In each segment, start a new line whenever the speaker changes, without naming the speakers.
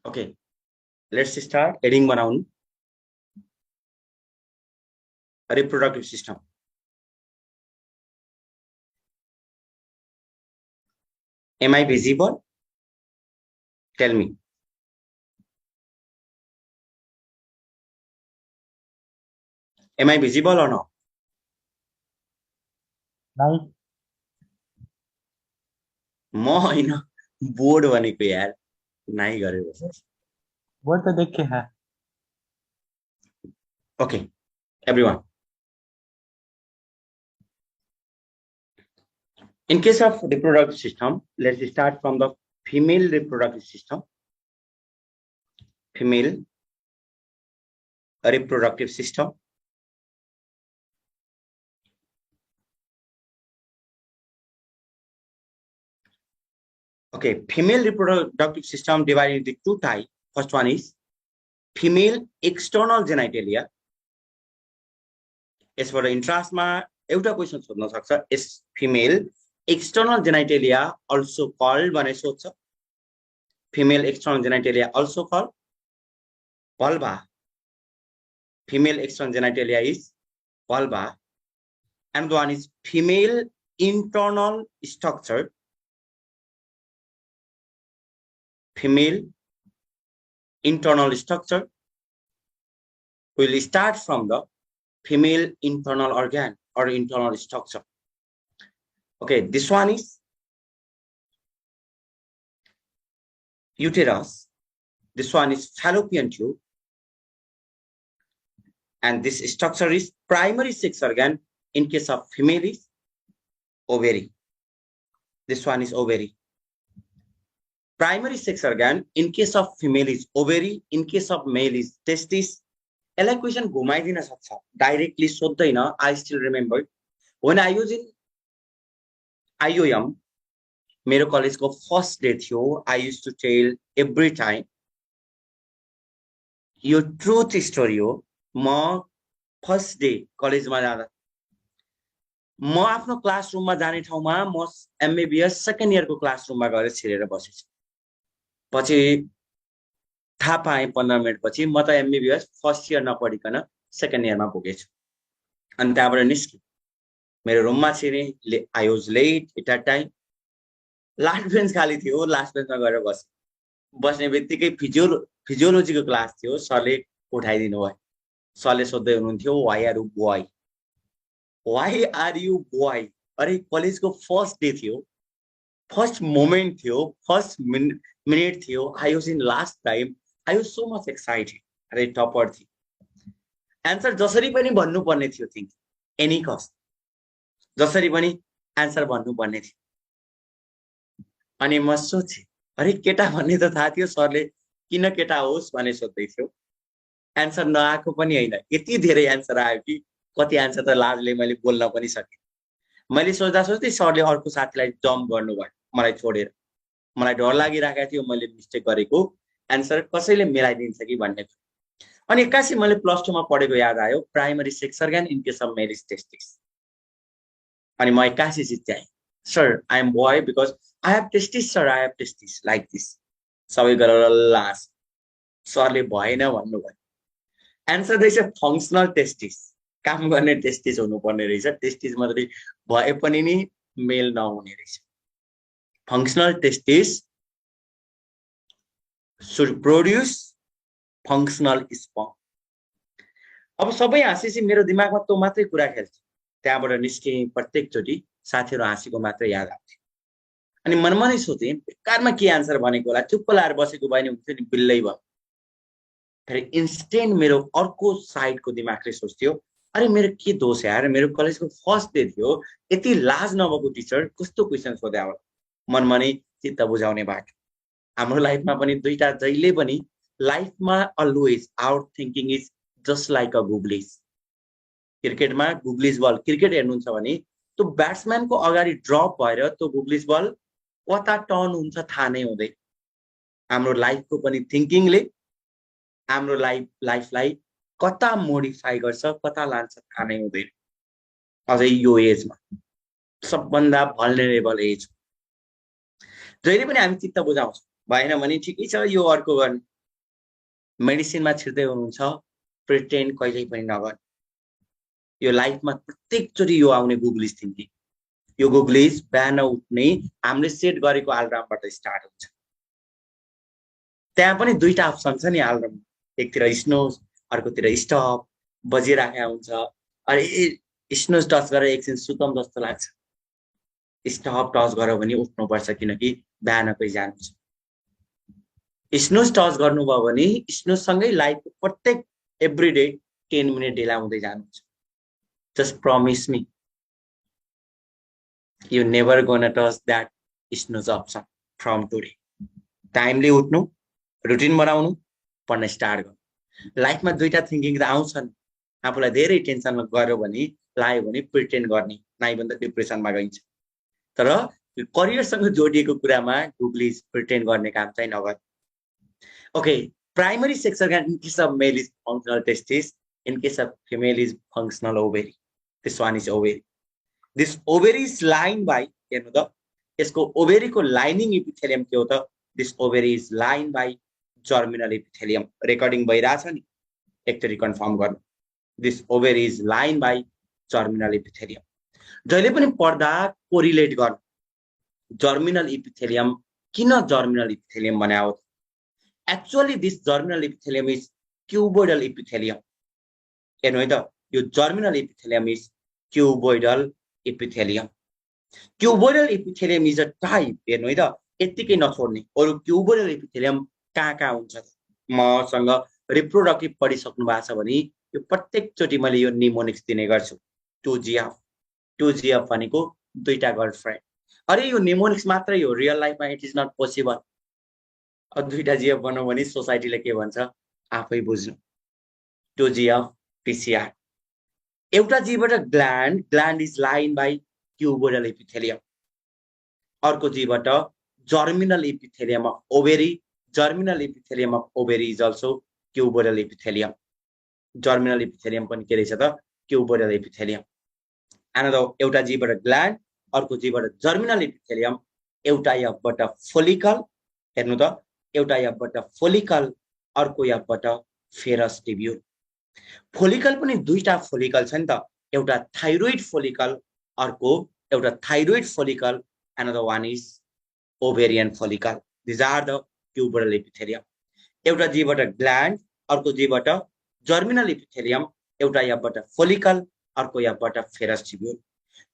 Okay, let's start. Heading बनाउनु. Reproductive system. Am I visible? Tell me. Am I visible or not?
No.
म हैन board भनेको यार नाइ गरेको.
बोर्ड त देखे है.
Okay, everyone. In case of reproductive system, let's start from the female reproductive system. Female reproductive system. Okay, female reproductive system divided into two types. First one is female external genitalia. As for the interest ma एउटा question सोध्न सक्छ. Is female external genitalia also called भने सोध्छ. Female external genitalia also called vulva. Female external genitalia is vulva. And one is female internal structure. Female internal structure will start from the female internal organ or internal structure. Okay, this one is uterus. This one is fallopian tube. And this structure is primary sex organ. In case of female is ovary. This one is ovary. Primary sex organ in case of female is ovary. In case of male is testis. यसलाई question घुमाइदिन सक्छ. Directly सोध्दैन. I still remember when I was in IOM, मेरो कलेजको first day थियो. I used to tell every time यो truth story हो. म first day कलेजमा जाँदा म आफ्नो क्लासरुममा जाने ठाउँमा म MBBS सेकेन्ड इयरको क्लासरुममा गएर छिरेर बसेछु. पछि थाहा पाएँ 15 मिनट पछि म त MBBS फर्स्ट इयर नपढिकन सेकेन्ड इयरमा पुगेछु. अनि त्यहाँबाट निस्केँ. मेरो रुममा छिरेँ. I was late at that time. Last bench खाली थियो. लास्ट बेन्चमा गएर बसेँ. बस्ने बित्तिकै फिजियोलोजीको क्लास थियो. सरले उठाइदिनु भयो. सरले सोध्दै हुनुहुन्थ्यो why are you boy? Why are you boy? अरे कलेजको फर्स्ट डे थियो. फर्स्ट मोमेन्ट थियो. फर्स्ट मिनेट थियो. I was in last time. I was so much excited. अरे टपर थियो. एन्सर जसरी पनि भन्नु पर्ने थियो. थिंक एनी कस्ट जसरी पनि एन्सर भन्नु पर्ने थियो. अनि म सोचे अरे केटा भन्ने त थाहा थियो. सरले किन केटा होस् भने सोध्दै थियो. एन्सर नआएको पनि हैन. यति धेरै एन्सर आयो कि कति एन्सर त लाजले मैले बोल्न पनि सके. मैले सोच्दा सोच्दै सरले अर्को साथीलाई जम्प गर्नुभयो मलाई छोडेर. मलाई डर लागिरहेको थियो मैले मिस्टेक गरेको एन्सर कसैले मिलाइदिन्छ कि भन्ने. अनि एक्कासी मैले प्लस 2 मा पढेको याद आयो. Primary sex organ in case of male is testis. अनि म एक्कासी जित्याएँ. Sir I am boy because I have testis sir. I have testis like this. सबै गरेर लास सरले भएन भन्नुभयो. एन्सर रहेछ फंक्सनल टेस्टिस. काम गर्ने टेस्टिस हुनुपर्ने रहेछ. टेस्टिस मात्रै भए पनि नि मेल नहुने रहेछ. फंक्सनल testis should produce functional sperm. अब सबै हाँसेपछि मेरो दिमागमा त्यो मात्रै कुरा खेल्छ. त्यहाँबाट निस्केँ. प्रत्येकचोटि साथीहरु हाँसेको मात्र याद आउँथ्यो. अनि मनमा नै सोचेँ बेकारमा के आन्सर भनेको होला. चुप्प लाएर बसेको भए नि हुन्थ्यो नि. बिल्लै भयो. फेरि इन्स्टेन्ट मेरो अर्को साइडको दिमागले सोच्थ्यो अरे मेरो के दोष यार. मेरो कलेजको फर्स्ट डे थियो. यति लाज नभएको टिचर कस्तो क्वेशन सोध्या होला. मनमा नै चित्त बुझाउने बाटो. हाम्रो लाइफमा पनि दुईटा जहिले पनि लाइफमा always our thinking is just like a googlies. क्रिकेटमा गुगलिज बल क्रिकेट हेर्नुहुन्छ भने त्यो ब्याट्सम्यानको अगाडि ड्रप भएर त्यो गुगलिज बल कता टर्न हुन्छ थाहा नै हुँदैन. हाम्रो लाइफको पनि थिंकिङले हाम्रो लाइफलाई कता मोडिफाई गर्छ कता लान्छ थाहा नै हुँदैन. अझै यो एजमा सबभन्दा भल्नरेबल एज. जहिले पनि हामी चित्त बुझाउँछौँ. भएन भने ठिकै छ यो अर्को गर्ने. मेडिसिनमा छिर्दै हुनुहुन्छ प्रिटेन्ड कहिल्यै पनि नगर यो लाइफमा प्रत्येकचोटि यो आउने गुगलिज थिङ्किङ यो गुगलिज बिहान उठ्ने हामीले सेट गरेको अलार्मबाट स्टार्ट हुन्छ त्यहाँ पनि दुईटा अप्सन छ नि अलार्म एकतिर स्नोज अर्कोतिर स्टप बजिराखेको हुन्छ अरे स्नोज टच गरेर एकछिन सुतम जस्तो लाग्छ स्टप टच गर्यो भने उठ्नुपर्छ किनकि बिहानकै जानु छ स्नोज टच गर्नुभयो भने स्नोजसँगै लाइफको प्रत्येक एभ्री डे 10 मिनट ढिला हुँदै जानुहुन्छ just promise me you never gonna touch that snows option from today timely उठ्नु रुटिन बनाउनु पढ्न स्टार्ट गर्नु लाइफमा दुईटा थिङ्किङ त आउँछन् आफूलाई धेरै टेन्सनमा गऱ्यो भने लाग्यो भने प्रिटेन्ड गर्ने नाइ भन्दा डिप्रेसनमा गइन्छ तर करियरसँग जोडिएको कुरामा गुगलिज प्रिटेन्ड गर्ने काम चाहिँ नगर okay primary sex organ in case of male is functional testis in case of female is functional ovary this one is ovary this ovary is lined by हेर्नु त यसको ओभेरी को लाइनिङ इपिथेलियम के हो त this ovary is lined by germinal epithelium recording भइराछ नि एकचोटी कन्फर्म गर्नु this ovary is lined by germinal epithelium जहिले पनि पढ्दा कोरिलेट गर्नु germinal epithelium किन germinal epithelium बनायो actually this germinal epithelium is cuboidal epithelium हेर्नु है त यो germinal epithelium is cuboidal epithelium cuboidal epithelium is a type हेर्नु है त यतिकै नछोड्ने अरु cuboidal epithelium कहाँ हुन्छ मसँग रिप्रोडक्टिभ पढिसक्नु भएको छ भने यो प्रत्येक चोटी मैले यो निमोनिक्स दिने गर्छु 2GF भनेको दुईटा गर्लफ्रेन्ड अरे यो निमोनिक्स मात्रै हो रियल लाइफमा इट इज नट पोसिबल दुईटा जीएफ बनाऊ भने सोसाइटीले के भन्छ आफै बुझ्नु 2GF PCR एउटा जीवबाट gland is line by cuboidal epithelium अर्को जीवबाट germinal epithelium of ovary germinal epithelium of ovary is also cuboidal epithelium germinal epithelium पनि के रहेछ त क्युबोइडल एपिथेलियम अनदर एउटा जीवबाट ग्ल्यान्ड अर्को जीवबाट जर्मिनल एपिथेलियम एउटा यफबाट फोलिकल हेर्नु त एउटा यफबाट फोलिकल अर्को यफबाट फेरस टिब्युल फोलिकल पनि दुईटा फोलिकल छ नि त एउटा थाइरोइड फोलिकल अर्को एउटा thyroid follicle another one is ovarian follicle this are the cuboidal epithelium एउटा जीवबाट ग्ल्यान्ड अर्को जीवबाट जर्मिनल एपिथेलियम एउटा यफबाट फोलिकल अर्को यफबाट फेरस टिब्युल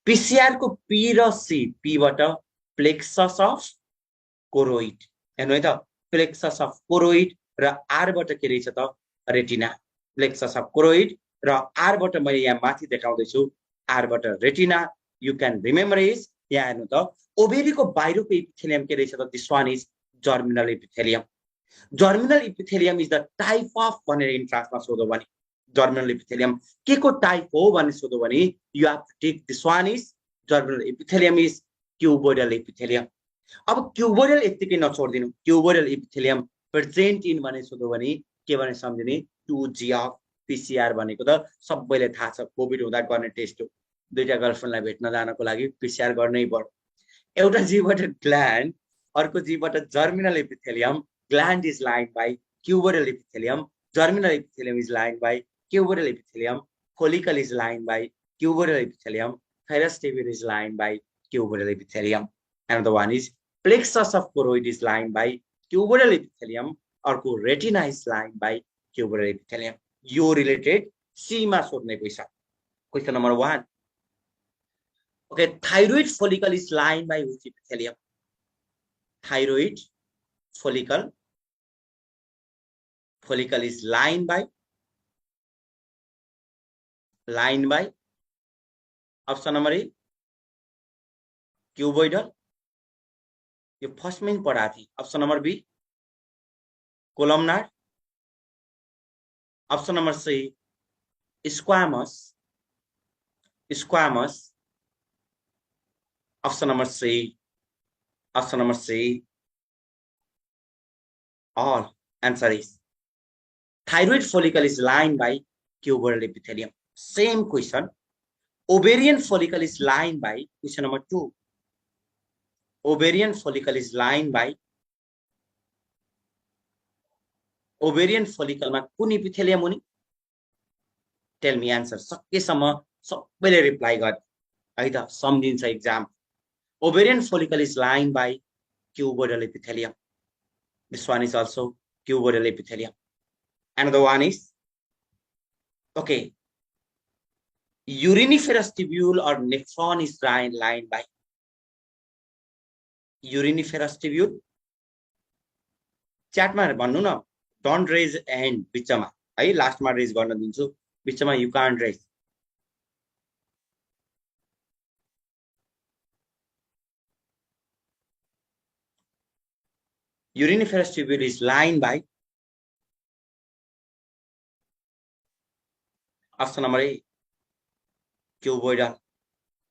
पीसीआर को पी र सी पी बाट प्लेक्सस अफ कोरोइड हेर्नु है त प्लेक्सस अफ कोरोइड र आर बाट के रहेछ त रेटिना प्लेक्सस अफ कोरोइड र आर बाट मैले यहाँ माथि देखाउँदै छु आर बाट retina you can remember is यहाँ हेर्नु त ओभेरी को बाहिरको एपिथेलियम के रहेछ त this one is germinal epithelium germinal epithelium is the type of भनेर इन्ट्रान्समा सोध्यो भने जर्मिनल एपिथेलियम के को टाइप हो भन्ने सोध्यो भने you have to take this one is germinal epithelium is cuboidal epithelium अब क्युबोइडल यतिकै नछोड्दिनु क्युबोइडल एपिथेलियम प्रेजेन्ट इन भने सोध्यो भने के भने सम्झिने 2GF PCR भनेको त सबैले थाहा छ कोभिड हुँदा गर्ने टेस्ट हो दुईटा गर्लफ्रेन्डलाई भेट्न जानको लागि PCR गर्नै पर्यो एउटा जीवबाट ग्ल्यान्ड अर्को जीवबाट germinal epithelium gland is lined by cuboidal epithelium germinal epithelium is lined by cuboidal epithelium follicle is lined by cuboidal epithelium ferrous tabule is lined by cuboidal epithelium another one is plexus of choroid is lined by cuboidal epithelium अर्को retina is lined by cuboidal epithelium यो related C मा सोध्ने question number 1 okay thyroid follicle is lined by which epithelium thyroid follicle is lined by option number A cuboidal ये first में पढ़ा थी option number B columnar option number C squamous option number C all answer is thyroid follicle is lined by cuboidal epithelium same question ovarian follicle is lined by question number 2 ovarian follicle is lined by ovarian फोलिकलमा कुन epithelium हुने? Tell me answer. सकेसम्म सबैले reply गर्ने है त, सम्झिन्छ exam. Ovarian follicle is lined by cuboidal epithelium. This one is also cuboidal epithelium. Another one is, okay, uriniferous tubule or nephron is lined by uriniferous tubule. Chat मा भन्नु न, don't raise hand बिचमा है, last मा raise गर्न दिन्छु, बिचमा you can't raise. Uriniferous tubule is lined by option number A, cuboidal.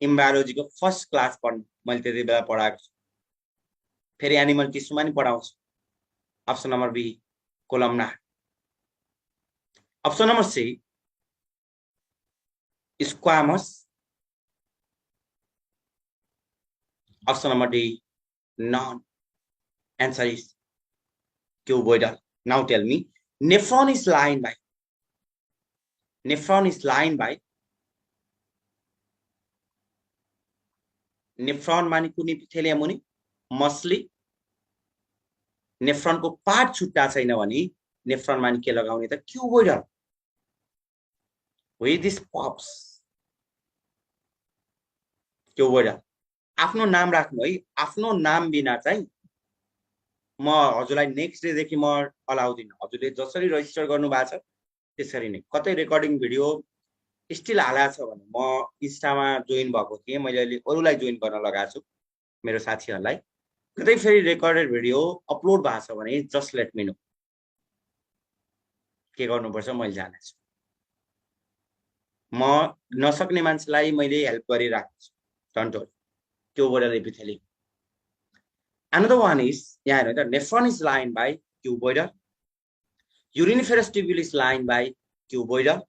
इम्बायोलोजी को फर्स्ट क्लास पढ्नु मैले त्यति बेला पढाएको छु, फेरि एनिमल टिस्युमा नि पढाउँछु। Option number B, columnar. Option number C, squamous. Option number D, none. Answer is cuboidal. Now tell me, nephron is lined by, nephron is lined by, nephron माने कुन इपिथेलियम हुने? मस्ली। नेफ्रॉन को पार्ट छुट्टा छैन भने नेफ्रॉन माने के लगाउने त? Cuboidal. With this pops, cuboidal. आफ्नो नाम राख्नु है, आफ्नो नाम बिना चाहिँ म हजुरलाई नेक्स्ट डे देखि म अलाउदिन। हजुरले जसरी रजिस्टर गर्नु भएको छ त्यसरी नै। कतै रेकर्डिङ भिडियो स्टिल हालेको छ भने म इन्स्टामा जोइन भएको थिएँ, मैले अहिले अरूलाई जोइन गर्न लगाएको छु, मेरो साथीहरूलाई। कतै फेरि रेकर्डेड भिडियो अपलोड भएको छ भने जस्ट लेट मी नो, के गर्नुपर्छ मैले जानेछु। म नसक्ने मान्छेलाई मैले हेल्प गरिराख्छु, don't worry. Cuboidal epithelium. Another one is, yeah, the nephron is lined by cuboidal. Uriniferous tubule is lined by cuboidal.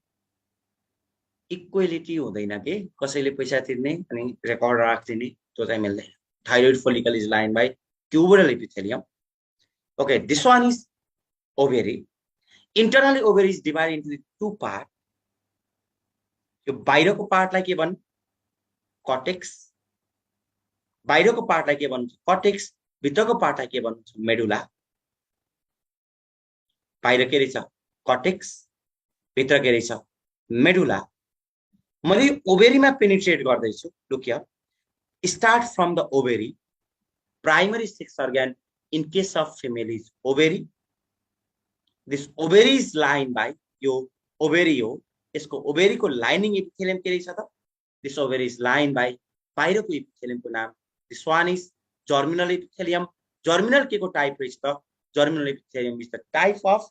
Equality हुँदैन के, कसैले पैसा तिर्ने अनि रेकर्ड राख्दिने त्यो चाहिँ मिल्दैन। Thyroid follicle is lined by cuboidal epithelium. Okay, this one is ovary. Internally ovary is divided into two parts. यो बाहिरको पार्टलाई के भन्छ? कॉर्टेक्स। बाहिरको पार्टलाई के भन्छ? कॉर्टेक्स। भित्रको पार्टलाई के भन्छ? मेडुला। बाहिर के रहेछ? कॉर्टेक्स, भित्र के रहेछ? मेडुला। मैले ओभेरीमा पेनिट्रेट गर्दैछु। Look here, start from the ovary. प्राइमरी sex organ in case of female is ovary. This ovary is lined by, यो ओभेरी हो, यसको ओभेरी को लाइनिङ एपिथेलियम के रहेछ त? This ovary is lined by, बाहिरको एपिथेलियम को नाम this one is germinal epithelium. Germinal के को टाइप रहेछ त? Germinal epithelium is the type of,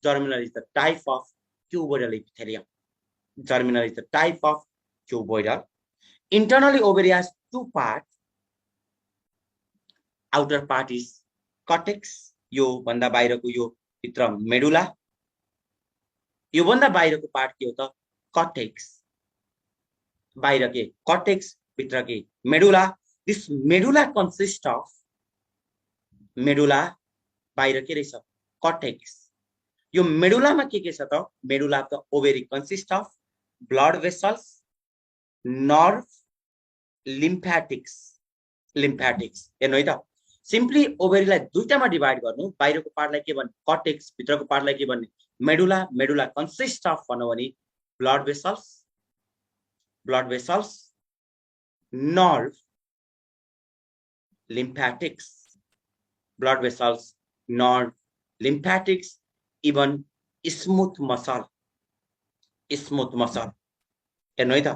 germinal is the type of cuboidal epithelium. Germinal is the type of cuboidal. Internally ovary has two parts. Outer part is cortex, यो भन्दा बाहिरको यो भित्र medulla. यो भन्दा बाहिरको पार्ट के हो त? cortex। बाहिर के? cortex, भित्र के? Medulla. This medulla consists of, medulla बाहिर के रहेछ? cortex। यो मेडुलामा के छ त? मेडुला त ovary consists of blood vessels, nerve, lymphatics, lymphatics हेर्नु है त। सिम्पली ओभरीलाई दुईटामा डिवाइड गर्नु, बाहिरको पार्टलाई के भन्ने? कॉर्टेक्स, भित्रको पार्टलाई के भन्ने? मेडुला। मेडुला कन्सिस्ट अफ भन्नु भने blood vessels, blood vessels, nerve, lymphatics, blood vessels, nerve, lymphatics, even smooth muscle, smooth muscle हेर्नु है त,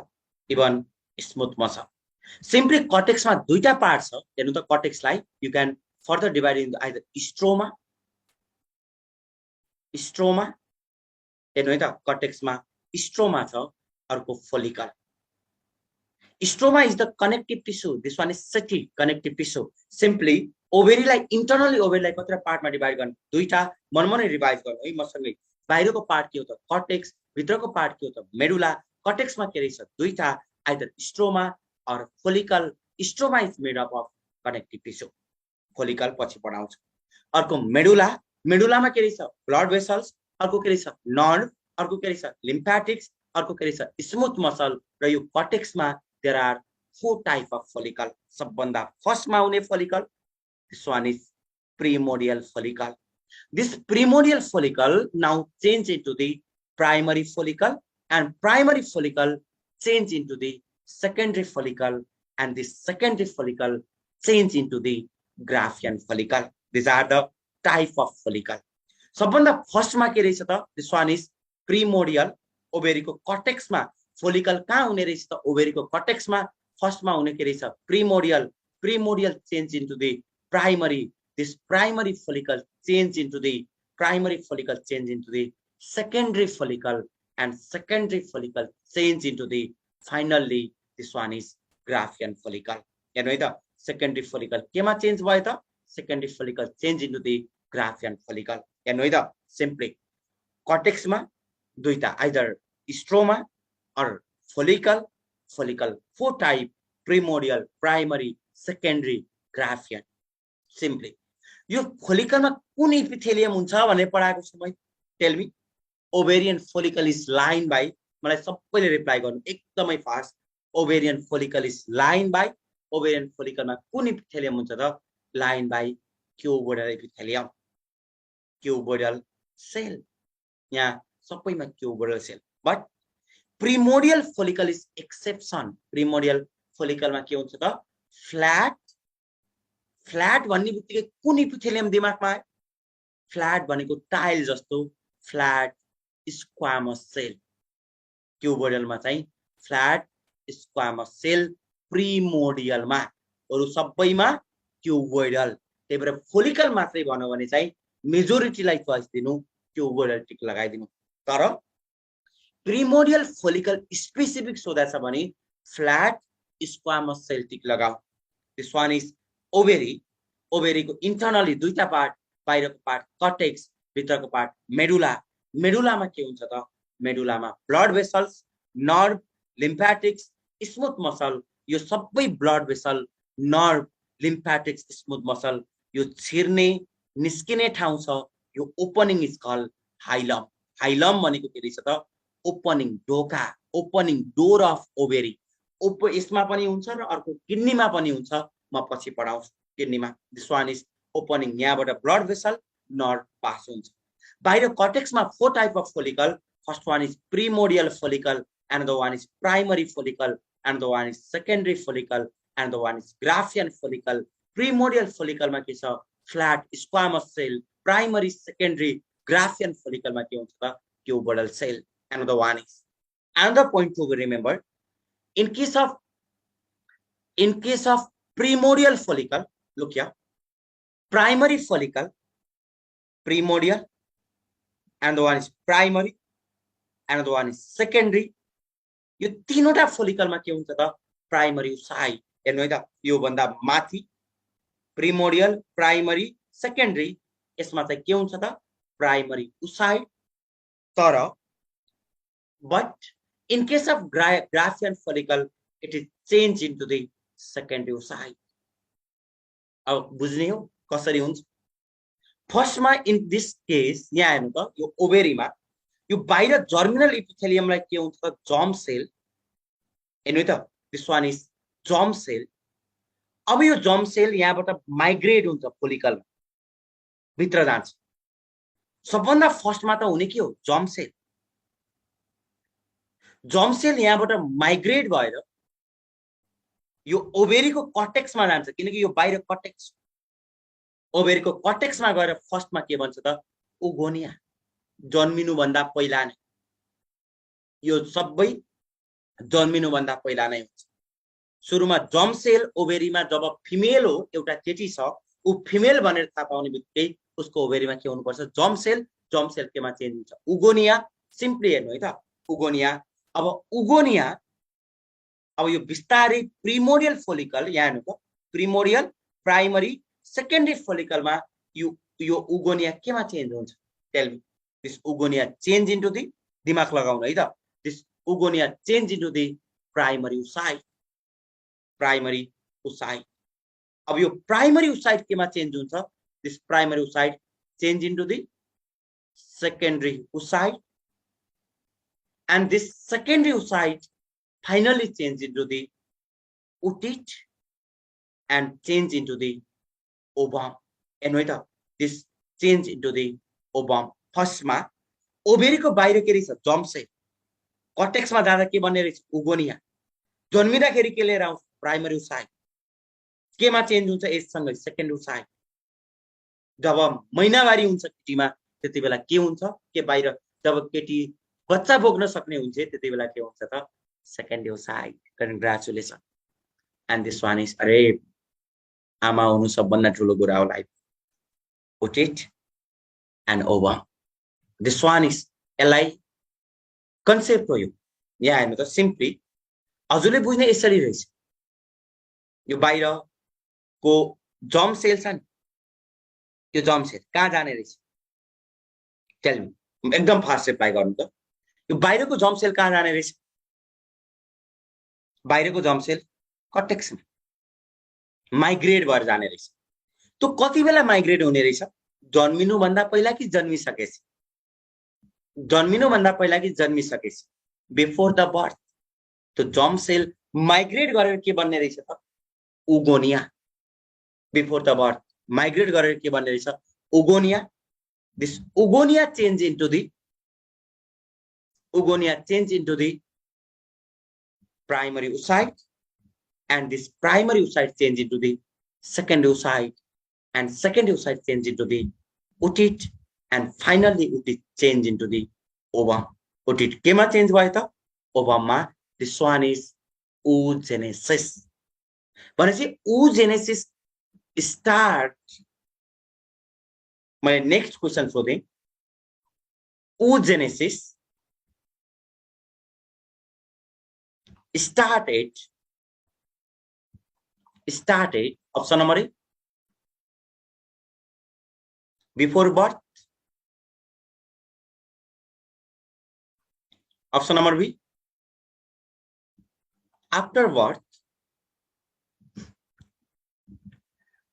इवन स्मूथ मसल। सिम्पली कॉर्टेक्समा दुईटा पार्ट छ हेर्नु त। कॉर्टेक्सलाई you can further divide into either stroma, stroma हेर्नु है त। कॉर्टेक्समा स्ट्रोमा छ, अर्को follicle. Stroma is the connective tissue, this one is सेटी कनेक्टिभ टिस्यू। सिम्पली ओभेरीलाई, इन्टरनली ओभेरीलाई कतिवटा पार्टमा डिवाइड गर्ने? दुईटा। मनमनै रिभाइज गर्नु है मसँगै। बाहिरको पार्ट के हो त? कॉर्टेक्स, भित्रको पार्ट के हो त? मेडुला। कॉर्टेक्समा के रहेछ? दुईटा, आइदर स्ट्रोमा और follicle. Stroma is made up of connective tissue, follicle पछि पढाउँछ। अर्को मेडुला, मेडुलामा के रहेछ ब्लड भेसल्स, अर्को के रहेछ नर्भ, अर्को के रहेछ लिम्फेटिक्स, अर्को के रहेछ स्मूथ मसल र यो कर्टेक्समा there are 4 type of follicle. सबभन्दा फर्स्टमा आउने follicle this one is primordial follicle. This primordial follicle now change into the primary follicle, and primary follicle change into the secondary follicle, and the secondary follicle change into the Graafian follicle. These are the type of follicle. सबभन्दा फर्स्टमा के रहेछ त this one is primordial ओभेरीको कर्टेक्समा follicle कहाँ हुने रहेछ त ओभेरीको कर्टेक्समा फर्स्टमा हुने के रहेछ primordial primordial change into the primary this primary follicle change into the primary follicle change into the secondary follicle and secondary follicle change into the finally this one is Graafian follicle. You know the secondary follicle केमा change भयो त secondary follicle change into the Graafian follicle. You know the simply cortex मा दुईटा either stroma or follicle follicle 4 type primordial primary secondary Graafian simply यो फोलिकलमा कुन epithelium हुन्छ भनेर पढाएको छु मैले tell me ovarian follicle is line by मलाई सबैले रिप्लाई गर्नु एकदमै fast ovarian follicle is line by ovarian फोलिकलमा कुन इपिथेलियम हुन्छ त line by cuboidal epithelium cuboidal cell यहाँ सबैमा cuboidal cell but primordial follicle is exception primordial फोलिकलमा के हुन्छ त फ्ल्याट फ्ल्याट भन्ने बित्तिकै कुन इपिथेलियम दिमागमा आयो फ्ल्याट भनेको टाइल जस्तो फ्ल्याट स्क्वामस सेल क्युबोइडलमा चाहिँ फ्ल्याट स्क्वामस सेल प्रिमोडियलमा अरु सबैमा क्युबोइडल त्यही भएर फोलिकल मात्रै भन्यो भने चाहिँ मेजोरिटीलाई चोइस दिनु क्युबोइडल टिक लगाइदिनु तर प्रिमोडियल फोलिकल स्पेसिफिक सोधा छ भने फ्ल्याट स्क्वामस सेल टिक लगाऊ दिस वान इज ओभेरी ओभेरीको इन्टरनली दुईटा पार्ट बाहिरको पार्ट कर्टेक्स भित्रको पार्ट मेडुला मेडुलामा के हुन्छ त मेडुलामा blood vessels nerve lymphatics smooth muscle यो सबै blood vessel nerve lymphatics smooth muscle यो छिर्ने निस्किने ठाउँ छ यो opening is called hilum hilum भनेको के रहेछ त ओपनिङ ढोका ओपनिङ डोर अफ ओभेरी यसमा पनि हुन्छ र अर्को किडनीमा पनि हुन्छ म पछि पढाउँछु किडनीमा दिस वान इज ओपनिङ यहाँबाट ब्लड भेसल नर्भ पास हुन्छ बाहिर कर्टेक्समा 4 type of follicle first one is primordial follicle another one is primary follicle another one is secondary follicle another one is Graafian follicle primordial follicle मा के छ flat squamous cell primary secondary Graafian follicle मा के हुन्छ त cuboidal cell another one is another point to remember in case of primordial follicle look here primary follicle primordial and the one is primary and the one is secondary यो तीनवटा फोलिकलमा के हुन्छ त primary side हेर्नु है त यो भन्दा माथि प्रिमोडियल प्राइमरी सेकेन्डरी यसमा चाहिँ के हुन्छ त प्राइमरी साइड तर but in case of Graafian follicle it is changed into the secondary side अब बुझ्ने हो कसरी हुन्छ फर्स्टमा इन दिस केस यहाँ हेर्नु त यो ओभेरीमा यो बाहिर जर्मिनल इपिथेलियमलाई के हुन्छ त जर्म सेल हेर्नु त this one is germ cell अब यो जर्म सेल यहाँबाट माइग्रेट हुन्छ फोलिकल भित्र जान्छ सबभन्दा फर्स्टमा त हुने के हो जर्म सेल यहाँबाट माइग्रेट भएर यो ओभेरीको कर्टेक्समा जान्छ किनकि यो बाहिर कर्टेक्स ओभेरीको कर्टेक्समा गएर फर्स्टमा के भन्छ त ओगोनिया जन्मिनु भन्दा पहिला नै यो सबै जन्मिनु भन्दा पहिला नै हुन्छ सुरुमा जर्म सेल ओभेरीमा जब फिमेल हो एउटा केटी छ उ फिमेल भनेर थाहा पाउने बित्तिकै उसको ओभेरीमा के हुनुपर्छ जर्म सेल केमा चेन्ज हुन्छ उगोनिया सिम्पली हेर्नु है त उगोनिया अब यो बिस्तारै प्रिमोडियल फोलिकल यहाँ हेर्नु त प्रिमोडियल प्राइमरी सेकेन्डरी फोलिकलमा यो उगोनिया केमा चेन्ज हुन्छ tell me this oogonia change into the दिमाग लगाउनु है त this oogonia change into the primary oocyte अब यो प्राइमरी उसाइड केमा चेन्ज हुन्छ this primary oocyte change into the secondary oocyte, and this secondary oocyte finally change into the oocyte and change into the ovum. And wait up, this change into the ovum. First ma ovary को बाहिर के रहेछ germ sale, कटेक्समा जाँदा के बन्ने रहेछ उगोनिया, जन्मिँदाखेरि के लिएर आउँछ प्राइमरी oocyte, केमा चेन्ज हुन्छ यससँग सेकेन्डरी oocyte. जब महिनावारी हुन्छ केटीमा त्यति बेला के हुन्छ के बाहिर, जब केटी बच्चा बोक्न सक्ने हुन्छ त्यति बेला के हुन्छ त secondary oocyte. Congratulation. And this one is अरे आमा हुनु सबभन्दा ठुलो कुरा हो life. oocyte and ovum. This one is यसलाई कन्सेप्ट हो. यो यहाँ हेर्नु त सिम्पली हजुरले बुझ्ने यसरी रहेछ. यो बाहिरको जर्म सेल छ नि, त्यो जर्म सेल कहाँ जाने रहेछ टेल मी, एकदम फास्ट रिप्लाई गर्नु त. यो बाहिरको जर्म सेल कहाँ जाने रहेछ, बाहिरको जर्म सेल कटेक्समा माइग्रेट भएर जाने रहेछ. त्यो कति बेला माइग्रेट हुने रहेछ, जन्मिनु भन्दा पहिला कि जन्मिसकेपछि, जन्मिनु भन्दा पहिला कि जन्मिसकेपछि, बिफोर द बर्थ. त्यो जर्म सेल माइग्रेट गरेर के बन्ने रहेछ त उगोनिया. बिफोर द बर्थ माइग्रेट गरेर के बन्ने रहेछ उगोनिया. This oogonia change into the primary oocyte, and this primary oocyte change into the secondary oocyte, and secondary oocyte change into the oocyte, and finally oocyte change into the ovum. oocyte केमा change भयो त ओभममा. This one is oogenesis. भनेपछि oogenesis start. मैले next question सोधेँ, oogenesis started option number A before birth, option number B after birth,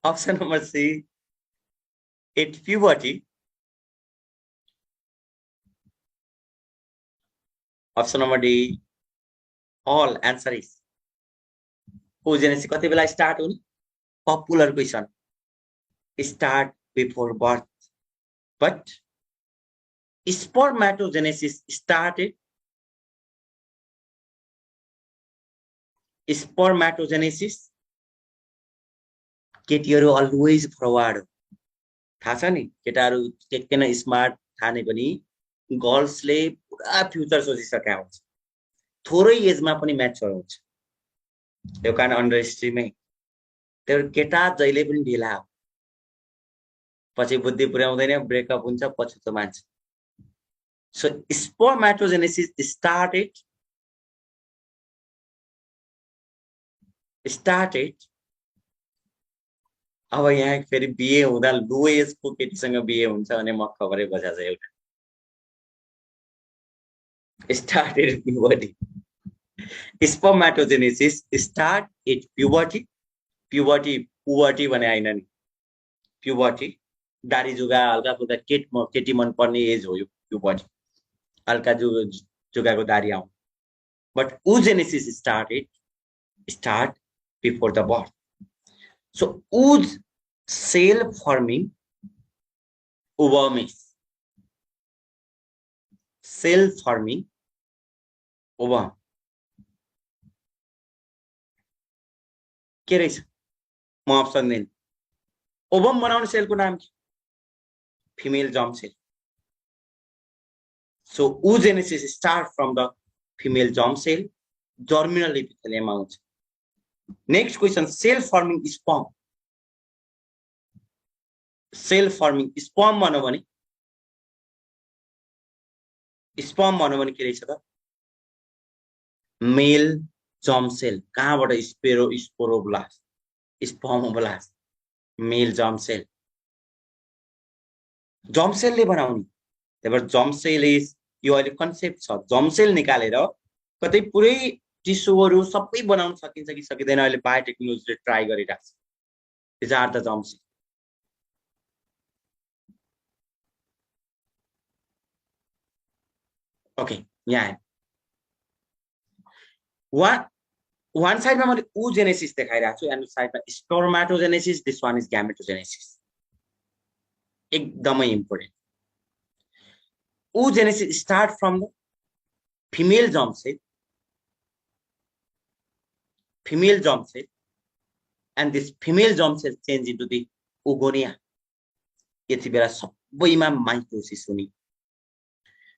option number C at puberty, option number D all answer is oogenesis कति बेला start हुने. Popular question, start before birth, but spermatogenesis started, spermatogenesis केटीहरु always forward. थाहा छ नि केटाहरु टेक्केन smart ठाने पनि गर्ल्सले पुरा future सोचिसकेका हुन्छ, थोरै एजमा पनि म्याच्योर हुन्छ. यो कान अन्डर एस्टिमेट. त्यो केटा जहिले पनि ढिला हो, पछि बुद्धि पुर्याउँदैन, ब्रेकअप हुन्छ, पछि त मान्छ. सो spermatogenesis started अब यहाँ फेरि बिहे हुँदा लो एजको केटीसँग बिहे हुन्छ भने म खबरै बजाछ एउटा. started puberty. Spermatogenesis start at puberty. puberty भने हैन नि, puberty दारी जुगा हल्का फुल्का केटी मन पर्ने एज हो यो puberty, हल्का जुगाको दारी आउँ. But oogenesis start before the birth. So ooze cell forming ovum is cell forming ovum. के रहेछ म अप्सन दिन. ओभम बनाउने सेलको नाम के, female germ cell. So oogenesis start from the female germ cell, germinal epithelium आउँछ. Next question, cell forming sperm. Cell forming sperm भन्नु भने के रहेछ त मेल जर्म सेल. कहाँबाट sporoblast, spermoblast, male germ cell. Germ सेलले बनाउने. त्यही भएर जर्म सेल इज, यो अहिले कन्सेप्ट छ, जर्म सेल निकालेर कतै पुरै टिस्युहरु सबै बनाउन सकिन्छ कि सकिदैन अहिले बायोटेक्नोलोजीले ट्राई गरिरहेको छ. This are the germ cell. Okay यहाँ one side मा मैले oogenesis देखाइरहेको छु and side मा spermatogenesis, this one is gametogenesis. एकदमै important. Oogenesis start from the female germ cell, and this female germ cell change into the oogonia. यति बेला सबैमा माइटोसिस हुने.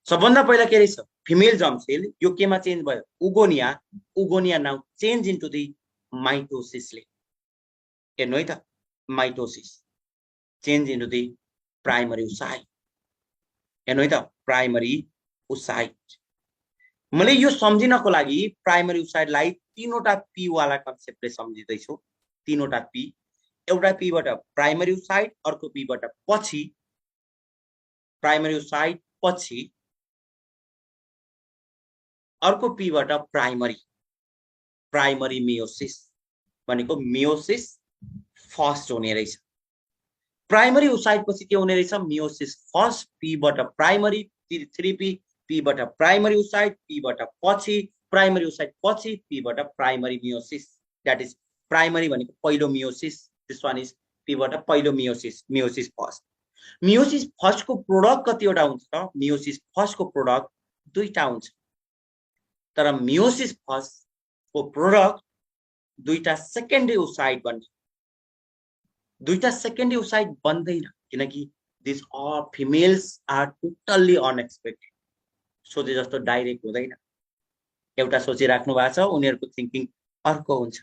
सबभन्दा पहिला के रहेछ फिमेल जर्म सेल, यो केमा चेन्ज भयो oogonia now change into the माइटोसिसले. हेर्नु है त, mitosis change into the primary oocyte. हेर्नु है त, प्राइमरी ओसाइट. मैले यो सम्झिनको लागि प्राइमरी ओसाइटलाई तीनवटा पी वाला कन्सेप्टले सम्झिदै छु. तीनवटा पी, एउटा पी बाट प्राइमरी ओसाइट, अर्को पी बाट पछि प्राइमरी ओसाइट, पछि अर्को पी बाट प्राइमरी मियोसिस भनेको मियोसिस फर्स्ट हुने रहेछ. प्राइमरी ओसाइट पछि के हुने रहेछ, मियोसिस फर्स्ट, पी बाट प्राइमरी, 3p, पी बाट प्राइमरी ओसाइट, पी बाट पछि प्राइमरी ओसाइट, पछि पी बाट primary meiosis. That is primary भनेको पहिलो meiosis. This one is P बाट पहिलो meiosis, meiosis first. Meiosis first को प्रोडक्ट कतिवटा हुन्छ त, मियोसिस फर्स्ट को प्रोडक्ट दुईटा हुन्छ. तर मियोसिस फर्स्ट को प्रोडक्ट दुईटा सेकेन्डरी ओसाइट बन्छ. दुईटा सेकेन्डरी ओसाइट बन्दैन किनकि this are females are totally unexpected. सोचे जस्तो डाइरेक्ट हुँदैन. एउटा सोचिराख्नु भएको छ, उनीहरुको थिंकिङ अर्को हुन्छ.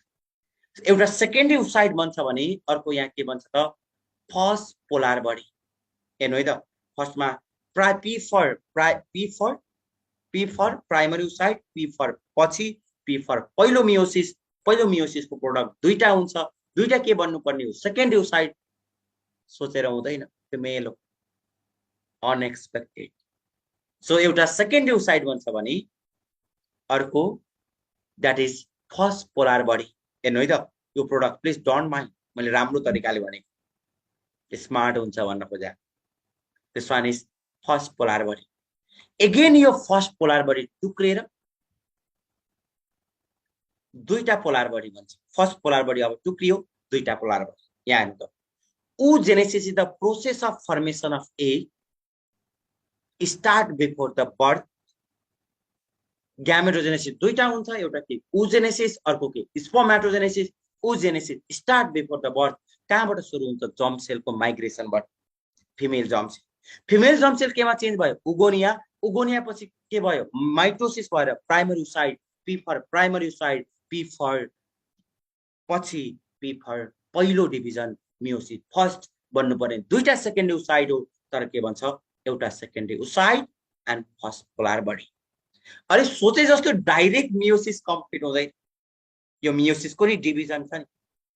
एउटा सेकेन्डरी ओसाइट बन्छ भने अर्को यहाँ के बन्छ त, फर्स्ट पोलर बडी. हेर्नु है त, फर्स्टमा P for primary oocyte, P for पछि, P for पहिलो मियोसिस. पहिलो मियोसिसको प्रोडक्ट दुईटा हुन्छ. दुईटा के बन्नु पर्ने हो, सेकेन्डरी ओसाइट. सोचेर हुँदैन, त्यो मेल हो, अनएक्सपेक्टेड. सो एउटा सेकेन्डरी ओसाइट बन्छ भने अर्को that is first polar body. हेर्नु है त, यो प्रोडक्ट प्लिज डोन्ट माइन्ड, मैले राम्रो तरिकाले भनेको, स्मार्ट हुन्छ भन्न खोजे. This one is first polar body. Again यो फर्स्ट पोलर बडी टुक्रेर दुईटा पोलर बडी बन्छ. फर्स्ट पोलर बडी अब टुक्रियो, दुईटा पोलर बडी. यहाँ हेर्नु त, oogenesis is the process of formation of egg start before the birth. Gametogenesis दुईटा हुन्छ, एउटा के oogenesis, अर्को के spermatogenesis. oogenesis start before the birth. कहाँबाट सुरु हुन्छ, जर्म सेलको माइग्रेसनबाट. Female germ cell, female germ cell केमा चेन्ज भयो, oogonia. oogonia पछि के भयो, माइटोसिस भएर primary oocyte, P for primary oocyte, P for पछि P for पहिलो डिभिजन मियोसिस फर्स्ट बन्नु पर्ने. दुईटा सेकेन्डरी ओसाइट हो, तर के भन्छ, एउटा secondary oocyte and first polar body. अरे सोचे जस्तो डाइरेक्ट मियोसिस कम्प्लिट हुँदैन. यो मियोसिसको नि डिभिजन छ नि.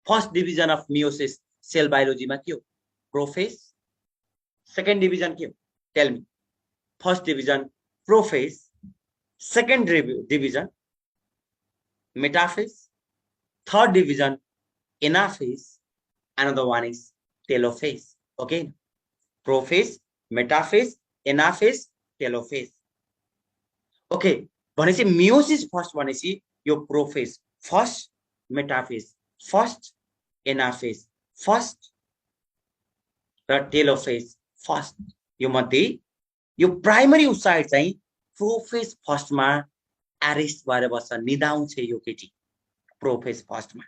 First division of meiosis cell बायोलोजीमा के हो, प्रोफेज. सेकेन्ड डिभिजन के हो, tell me. First division prophase, second division metaphase, third division anaphase, another one is telophase. Okay, prophase, metaphase, anaphase, telophase. Okay, भनेपछि मियोसिस फर्स्ट भनेपछि यो prophase first, metaphase first, anaphase first र telophase first. यो मध्ये यो primary oocyte चाहिँ prophase फर्स्टमा arrest भएर बस्छ, निदाउँछ यो केटी प्रोफेज फर्स्टमा.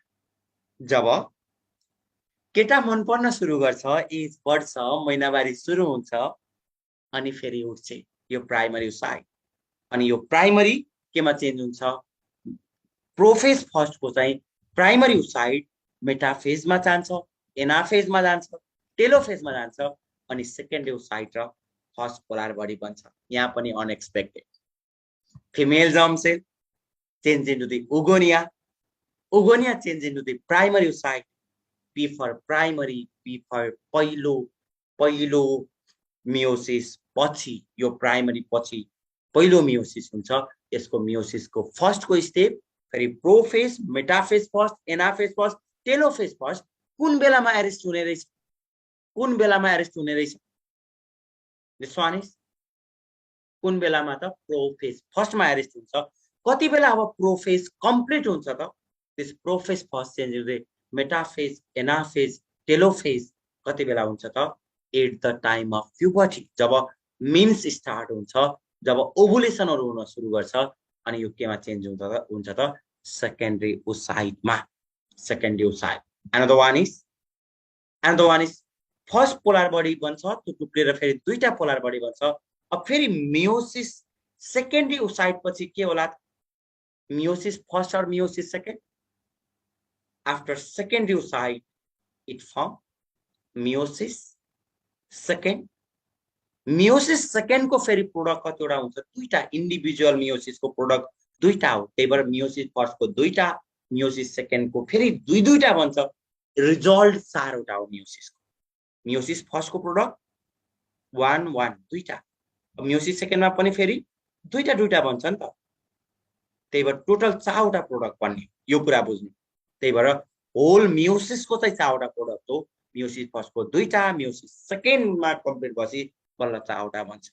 जब केटा मन पर्न सुरु गर्छ, एज बढ्छ, महिनावारी सुरु हुन्छ, अनि फेरि उठ्छ यो प्राइमरी ओसाइट. अनि यो प्राइमरी केमा चेन्ज हुन्छ, प्रोफेज फर्स्टको चाहिँ प्राइमरी ओसाइट मेटाफेजमा जान्छ, एनाफेजमा जान्छ, टेलोफेजमा जान्छ, अनि सेकेन्डरी ओसाइट र फर्स्ट पोलर बडी बन्छ. यहाँ पनि unexpected. Female germ cell change into the oogonia, oogonia change into the primary oocyte, P for primary, P for पहिलो मियोसिस पछि, यो प्राइमरी पछि पहिलो मियोसिस हुन्छ. यसको मियोसिसको फर्स्टको स्टेप फेरि prophase, metaphase first, anaphase first, telophase first. कुन बेलामा एरेस्ट हुने रहेछ, कुन बेलामा एरेस्ट हुने रहेछ, दिस वान इज कुन बेलामा त प्रोफेज फर्स्टमा एरेस्ट हुन्छ कति बेला अब प्रोफेज कम्प्लिट हुन्छ त दिस प्रोफेज फर्स्ट चेन्ज हुन्छ मेटाफेज एनाफेज टेलोफेज कति बेला हुन्छ त at the time of puberty जब मिन्स स्टार्ट हुन्छ जब ओभुलेसनहरु हुन सुरु गर्छ अनि यो केमा चेन्ज हुन्छ त सेकेन्डरी ओसाइटमा secondary oocyte and the one is first polar body बन्छ त्यो टुक्रेर फेरि दुईटा पोलार बडी बन्छ अब फेरि मियोसिस सेकेन्डरी ओसाइट पछि के होला मियोसिस फर्स्ट और meiosis second after secondary oocyte it form meiosis second meiosis second को फेरि प्रोडक्ट कतिवटा हुन्छ दुईटा इन्डिभिजुअल मियोसिस को प्रोडक्ट दुईटा हो त्यही भएर मियोसिस फर्स्ट को दुईटा मियोसिस सेकेन्ड को फेरि दुईटा बन्छ रिजल्ट चारवटा हो मियोसिस फर्स्ट को प्रोडक्ट 1 1 दुईटा मियोसिस सेकेन्ड में पनि फेरि दुईटा बन्छ नि त त्यही भएर टोटल चारवटा प्रोडक्ट बन्ने यो कुरा बुझ्नु त्यही भएर होल मियोसिस को चाहिँ चारवटा प्रोडक्ट हो मियोसिस फर्स्ट को दुईटा मियोसिस सेकेन्ड मा कम्प्लिट भएपछि बल्ल चारवटा बन्छ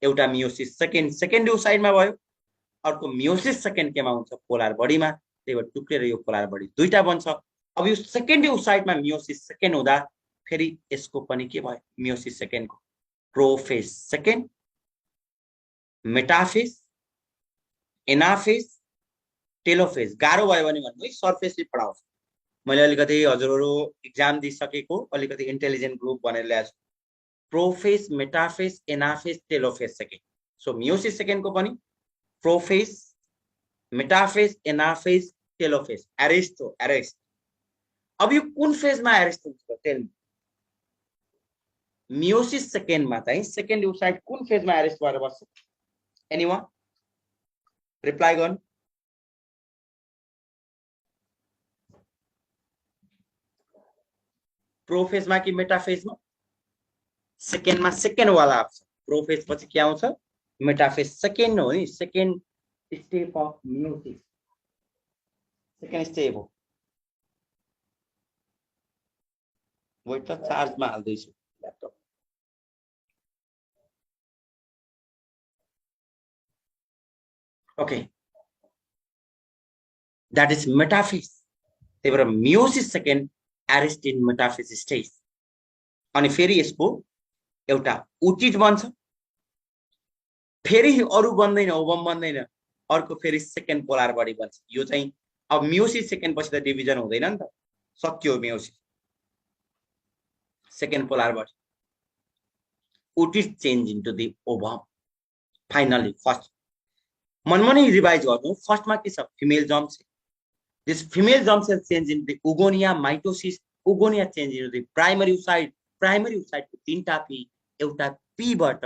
एउटा मियोसिस सेकेन्ड ओसाइडमा भयो अर्को मियोसिस सेकेन्ड केमा हुन्छ पोलार बडीमा त्यही भएर टुक्रेर यो पोलार बडी दुईटा बन्छ अब यो सेकेन्डरी ओसाइडमा मियोसिस सेकेन्ड हुँदा फेरि यसको पनि के भयो मियोसिस सेकेन्ड को prophase second metaphase anaphase telophase गाह्रो भयो भने भन्नु है सरफेसली पढाउँछु मैले अलिकति हजुरहरु एक्जाम दिइसकेको अलिकति इन्टेलिजेन्ट ग्रुप भनेर ल्याएको छु prophase metaphase anaphase telophase second so meiosis second को पनि prophase metaphase anaphase telophase arrest हो एरेस्ट अब यो कुन फेजमा एरेस्ट हुन्छ टेल मी मियोसिस सेकेन्डमा चाहिँ सेकेन्ड ओसाइट कुन फेजमा एरेस्ट भएर बस्छ एनीवन रिप्लाई गर्नु प्रोफेजमा कि मेटाफेजमा सेकेन्डमा सेकेन्ड वाला आउँछ प्रोफेज पछि के आउँछ मेटाफेज सेकेन्ड हो नि second step of meiosis second step हो वेट त चार्जमा हाल्दैछु laptop okay that is metaphase त्यही भएर meiosis second arrest in metaphase stage अनि फेरि यसको एउटा ओटिट बन्छ फेरि अरु बन्दैन ओभम बन्दैन अर्को फेरि सेकेन्ड पोलार बडी बन्छ यो चाहिँ अब मियोसिस सेकेन्ड पछि त डिभिजन हुँदैन नि त सक्यो meiosis second polar body ootid change into the ovum finally first मनमनै रिभाइज गर्नु फर्स्टमा के छ female germ cell this female germ cell change into the oogonia mitosis oogonia change into the primary oocyte को तीनटा पी एउटा P बाट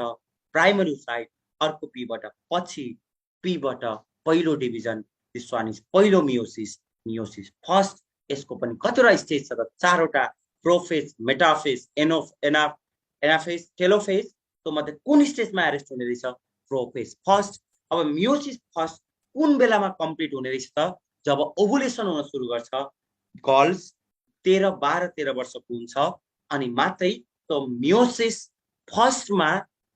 primary oocyte अर्को पी बाट पछि पी बाट पहिलो डिभिजन दिस वान इज पहिलो मियोसिस फर्स्ट यसको पनि कतिवटा स्टेज छ त चारवटा प्रोफेज मेटाफेज एनाफेज टेलोफेज तो मध्ये कुन स्टेजमा एरेस्ट हुने रहेछ प्रोफेज फर्स्ट अब मियोसिस फर्स्ट कुन बेलामा कम्प्लिट हुने रहेछ त जब ओभुलेसन हुन सुरु गर्छ गर्ल्स 13 वर्षको हुन्छ अनि मात्रै त मियोसिस फर्स्टमा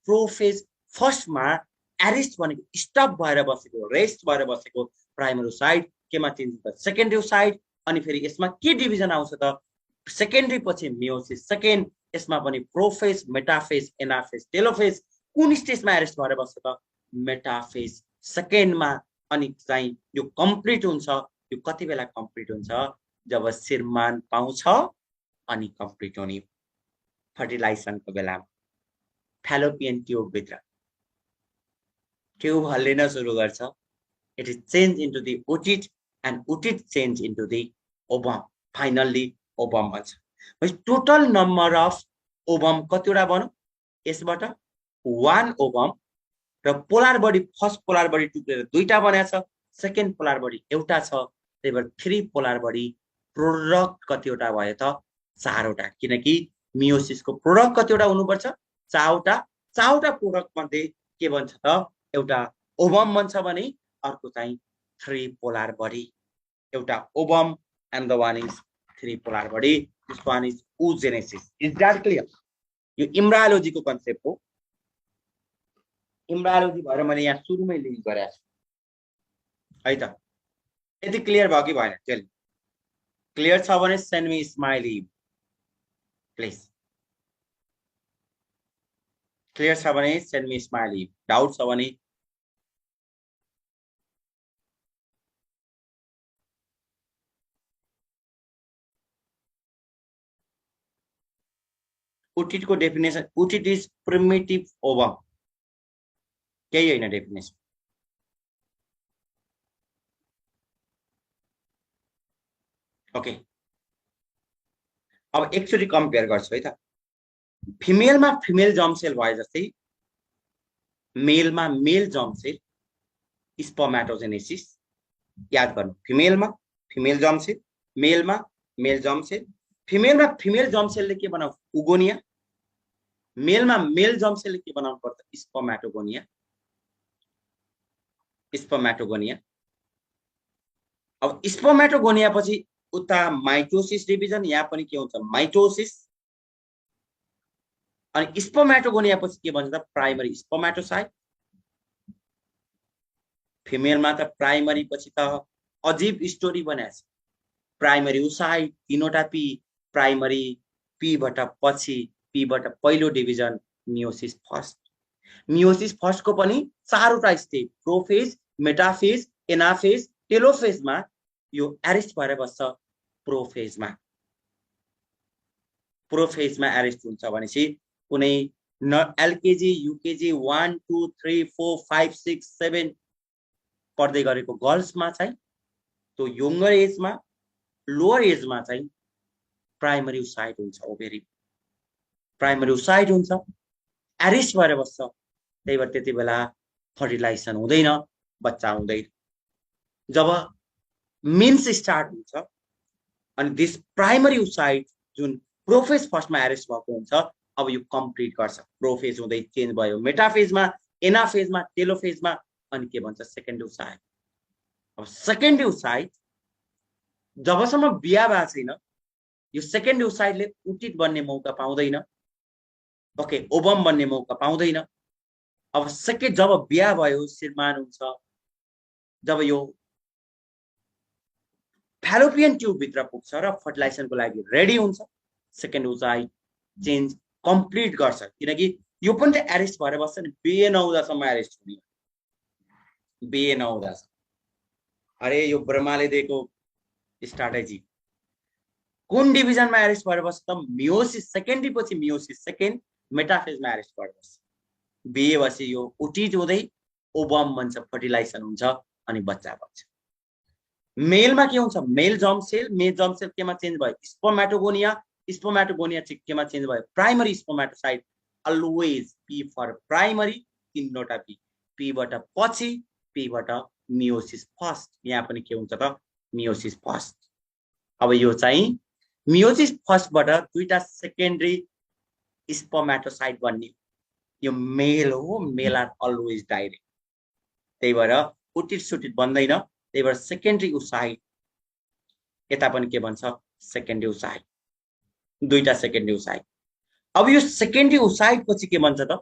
प्रोफेज फर्स्टमा एरेस्ट भनेको स्टप भएर बसेको रेस्ट भएर बसेको प्राइमरी ओसाइट केमा चेन्ज हुन्छ सेकेन्डरी ओसाइट अनि फेरि यसमा के डिभिजन आउँछ त सेकेन्डरी पछि मियोसिस सेकेन्ड यसमा पनि प्रोफेज मेटाफेज एनाफेज टेलोफेज कुन स्टेजमा एरेस्ट भएर बस्छ त मेटाफेज सेकेन्डमा अनि चाहिँ यो कम्प्लिट हुन्छ यो कति बेला कम्प्लिट हुन्छ जब श्रीमान पाउँछ अनि कम्प्लिट हुने फर्टिलाइजेसनको बेलामा फैलोपियन ट्यूब भित्र ट्यूब हल्लिन सुरु गर्छ it is change into the ootid and ootid change into the ovum finally ovum भन्छ टोटल नम्बर अफ ओभम कतिवटा बन्यो यसबाट 1 ओभम र polar body first polar body टुक्रेर दुईटा बनेको छ सेकेन्ड पोलार बडी एउटा छ त्यही भएर 3 पोलार बडी प्रोडक्ट कतिवटा भयो त 4वटा किनकि मियोसिस को प्रोडक्ट कतिवटा हुनुपर्छ 4वटा प्रोडक्ट मध्ये के बन्छ त एउटा ओभम बन्छ भने अर्को चाहिँ 3 पोलार बडी एउटा ovum and the one is 3 polar body this one is oogenesis is that clear यो इम्ब्रायोलोजी को कन्सेप्ट हो इम्ब्रायोलोजी भएर मैले यहाँ सुरुमै लिङ्क गरेको छु है त। यति क्लियर भयो कि भएन? टेल क्लियर छ भने send me smiley please. Clear छ भने सेन्ड मी स्माइली। डाउट छ भने उटिट को डेफिनेसन, उटिट इज प्रिमिटिभ ओभम, केही होइन डेफिनेसन। ओके, अब एकचोटि कम्पेयर गर्छु है त। फिमेलमा फिमेल जर्म सेल भए जस्तै मेलमा मेल जर्म सेल स्पर्मेटोजेनेसिस याद गर्नु। फिमेलमा फिमेल जर्म सेल, मेलमा मेल जर्म सेल। फिमेलमा फिमेल जर्म सेलले के बनाउँछ? उगोनिया। मेलमा मेल जर्म सेलले के बनाउनु पर्छ? स्पर्मेटोगोनिया। स्पर्मेटोगोनिया। अब स्पर्मेटोगोनिया पछि उता माइटोसिस डिभिजन, यहाँ पनि के हुन्छ? माइटोसिस। अनि स्पर्मेटोगोनिया पछि के भन्छ त? Primary spermatocyte. फिमेलमा त प्राइमरी पछि त अजीब स्टोरी बनाएको छ। प्राइमरी ओसाइट, तीनवटा पी, प्राइमरी पीबाट पछि पीबाट पहिलो division meiosis first. Meiosis first को पनि चारवटा स्टेज, प्रोफेज, मेटाफेज, एनाफेज, टेलोफेजमा यो एरेस्ट भएर बस्छ। प्रोफेजमा प्रोफेजमा एरेस्ट हुन्छ भनेपछि कुनै एलकेजी युकेजी 1 2 3 4 5 6 7 पढ्दै गरेको गर्ल्समा चाहिँ त्यो यंगर एजमा, लोअर एजमा चाहिँ प्राइमरी ओसाइट हुन्छ। ओभेरी प्राइमरी ओसाइट हुन्छ, एरेस्ट भएर बस्छ। त्यही भएर त्यति बेला फर्टिलाइजेसन हुँदैन, बच्चा हुँदैन। जब मेन्स स्टार्ट हुन्छ अनि दिस प्राइमरी ओसाइट जुन प्रोफेज फर्स्टमा एरेस्ट भएको हुन्छ, अब यो कम्प्लिट गर्छ। प्रोफेज हुँदै चेन्ज भयो मेटाफेजमा, एनाफेजमा, टेलोफेजमा, अनि के भन्छ? Secondary oocyte. अब सेकेन्डरी ओसाइट जबसम्म बिहा भएको छैन, यो सेकेन्डरी ओसाइटले उटिट बन्ने मौका पाउँदैन। ओके, ओभम बन्ने मौका पाउँदैन। अब जब बिहा भयो, श्रीमान हुन्छ, जब यो फ्यालोपियन ट्युब भित्र पुग्छ र फर्टिलाइजेसनको लागि रेडी हुन्छ, सेकेन्डरी ओसाइट चेन्ज कम्प्लिट गर्छ। किनकि यो पनि त एरेस्ट भएर बस्छ नि, बिहे नहुँदासम्म एरेस्ट हुने। बिहे नहुँदासम्म। अरे यो ब्रह्माले दिएको स्ट्राटेजी। कुन डिभिजनमा एरेस्ट भएर बस्छ त? मियोसिस सेकेन्डरी पछि मियोसिस सेकेन्ड, मेटाफेजमा एरेस्ट भएर बस्छ। बिहे पछि यो उटिट हुँदै ओभम बन्छ, फर्टिलाइजेसन हुन्छ अनि बच्चा बन्छ। मेलमा के हुन्छ? Male germ cell, male germ cell केमा चेन्ज भयो? स्पर्मेटोगोनिया। स्पर्मेटोगोनिया चाहिँ केमा चेन्ज भयो? Primary spermatocyte. Always P for primary, तीनवटा पी, पीबाट पछि पीबाट मियोसिस फर्स्ट। यहाँ पनि के हुन्छ त? Meiosis first. अब यो चाहिँ मियोसिस फर्स्टबाट दुईटा सेकेन्डरी स्पर्मेटोसाइट बन्ने। यो मेल हो, मेल आर अलवेज डाइरेक्ट। त्यही भएर उटिट सुटिट बन्दैन। त्यही भएर सेकेन्डरी ओसाइट, यता पनि के भन्छ? Secondary oocyte. दुईटा सेकेन्डरी ओसाइट। अब यो सेकेन्डरी ओसाइट पछि के भन्छ त?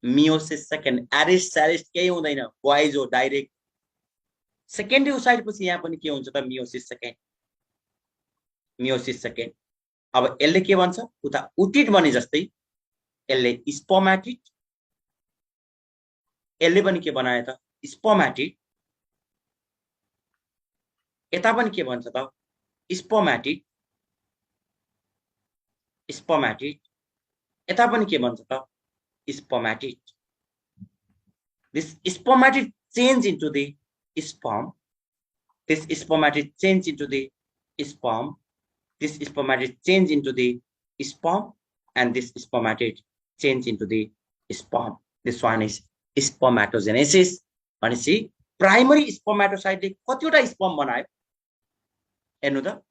Meiosis second. एरेस्ट केही हुँदैन, बोइज हो डाइरेक्ट। सेकेन्डरी ओसाइट पछि यहाँ पनि के हुन्छ त? Meiosis second. Meiosis second. अब यसले के भन्छ? उता उटिट बने जस्तै यसले स्पर्मेटिड, यसले पनि के बनायो त? स्पर्मेटिड। यता पनि के भन्छ त? स्पर्मेटिड। स्पर्मेटिड। यता पनि के भन्छ त? Spermatid. This spermatid change into the sperm. This spermatid change into the sperm. This spermatid change into the sperm, and this spermatid change into the sperm. This one is spermatogenesis. भनेपछि primary स्पर्मेटोसाइटले कतिवटा sperm बनायो? हेर्नु त,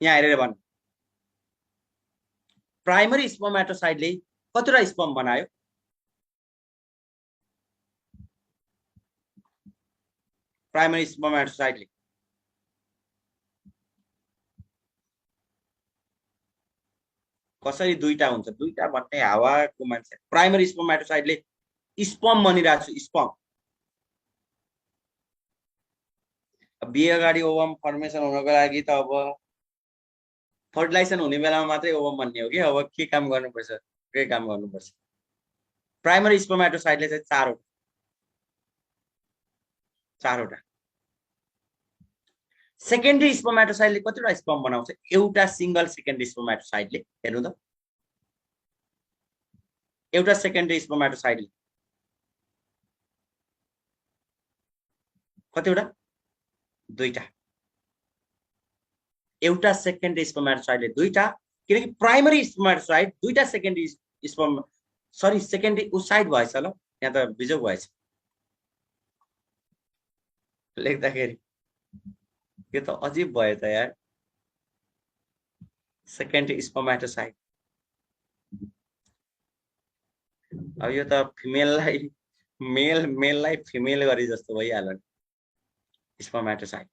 यहाँ हेरेर भन्नु। Primary स्पर्मेटोसाइटले कतिवटा sperm बनायो? प्राइमरी स्पर्मेटोसाइटले कसरी दुईटा हुन्छ दुईटा भन्ने हावाको मान्छे प्राइमरी स्पर्मेटोसाइटले स्पर्म बनिरहेको छु स्पर्म बिहे अगाडि ओभम फर्मेसन हुनको लागि त अब फर्टिलाइजेसन हुने बेलामा मात्रै ओभम बन्ने हो कि अब के काम गर्नुपर्छ के काम गर्नुपर्छ प्राइमरी स्पर्मेटोसाइटले चाहिँ चारवटा सेकेन्डरी स्पर्मेटोसाइटले कतिवटा स्पर्म बनाउँछ एउटा सिंगल सेकेन्डरी स्पर्मेटोसाइटले हेर्नु त एउटा सेकेन्डरी स्पर्मेटोसाइटले कतिवटा दुईटा एउटा सेकेन्डरी स्पर्मेटोसाइटले दुईटा किनकि प्राइमरी स्पर्मेटोसाइट दुईटा सेकेन्डरी स्पर्म सरी सेकेन्डरी उसाइड भएछ ल यहाँ त बिजोग भएछ लेख्दाखेरि यो त अजीब भयो त यार सेकेन्डरी स्पर्मेटोसाइट अब यो त फिमेललाई मेललाई फिमेल गरे जस्तो भइहाल्यो नि स्पर्मेटोसाइट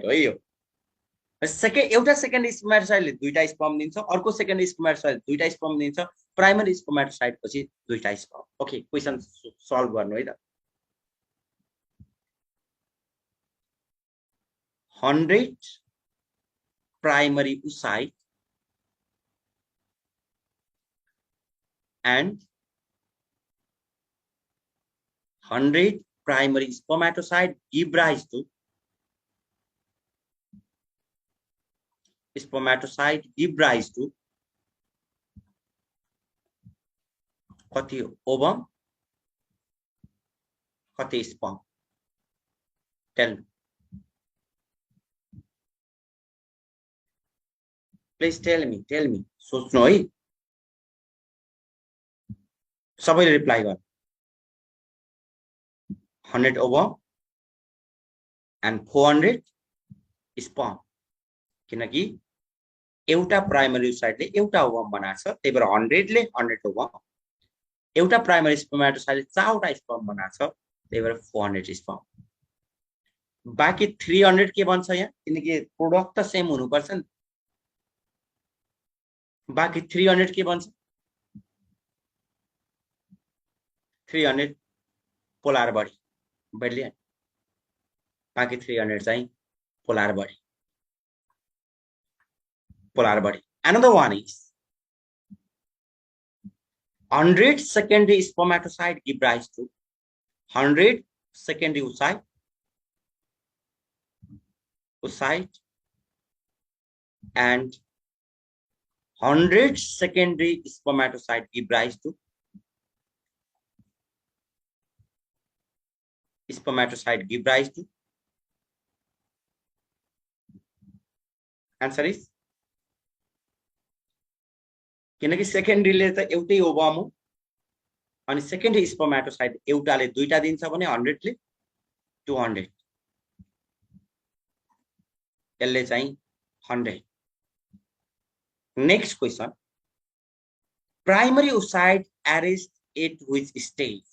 हो यो एउटा सेकेन्ड स्पर्मेटोसाइटले दुईटा स्पर्म दिन्छ अर्को सेकेन्ड स्पर्मेटोसाइट दुईटा स्पर्म दिन्छ प्राइमरी स्पर्मेटोसाइट पछि दुईटा स्पर्म ओके क्वेशन सल्भ गर्नु है त 100 primary oocyte and 100 primary spermatocyte give rise to कति ओभम कति sperm tell please tell me सोच्नु है सबैले रिप्लाई गर्नु 100 ओभम and 400 स्पर्म किनकि एउटा प्राइमरी साइटले एउटा ओभम बनाएको छ त्यही भएर 100 ले 100 ओभम एउटा प्राइमरी स्पर्मेटोसाइटले चारवटा स्पर्म बनाएको छ त्यही भएर 400 स्पर्म बाँकी 300 के भन्छ यहाँ किनकि प्रोडक्ट त सेम हुनुपर्छ नि बाँकी 300 के भन्छ 300 पोलार बडी बढिया बाँकी 300 चाहिँ polar body another one is 100 secondary spermatocyte give rise to 100 secondary oocyte and 100 secondary spermatocyte give rise to answer is किनकि सेकेन्डरीले त एउटै ओभम हो अनि सेकेन्डरी स्पर्मेटोसाइट एउटाले दुईटा दिन्छ भने 100 ले 200 यसले चाहिँ 100 next question primary oocyte arrest at which stage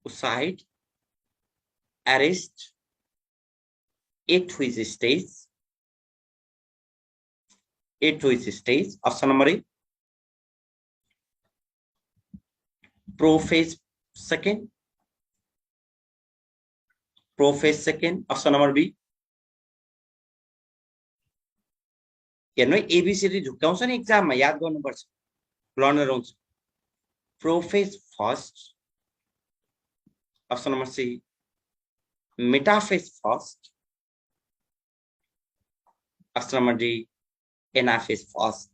oocyte arrest at which stage option number A prophase second option number B हेर्नु एबीसीडी झुक्काउँछ नि एक्जाममा याद गर्नुपर्छ लर्नर हुन्छ prophase first option number C metaphase first option number D anaphase first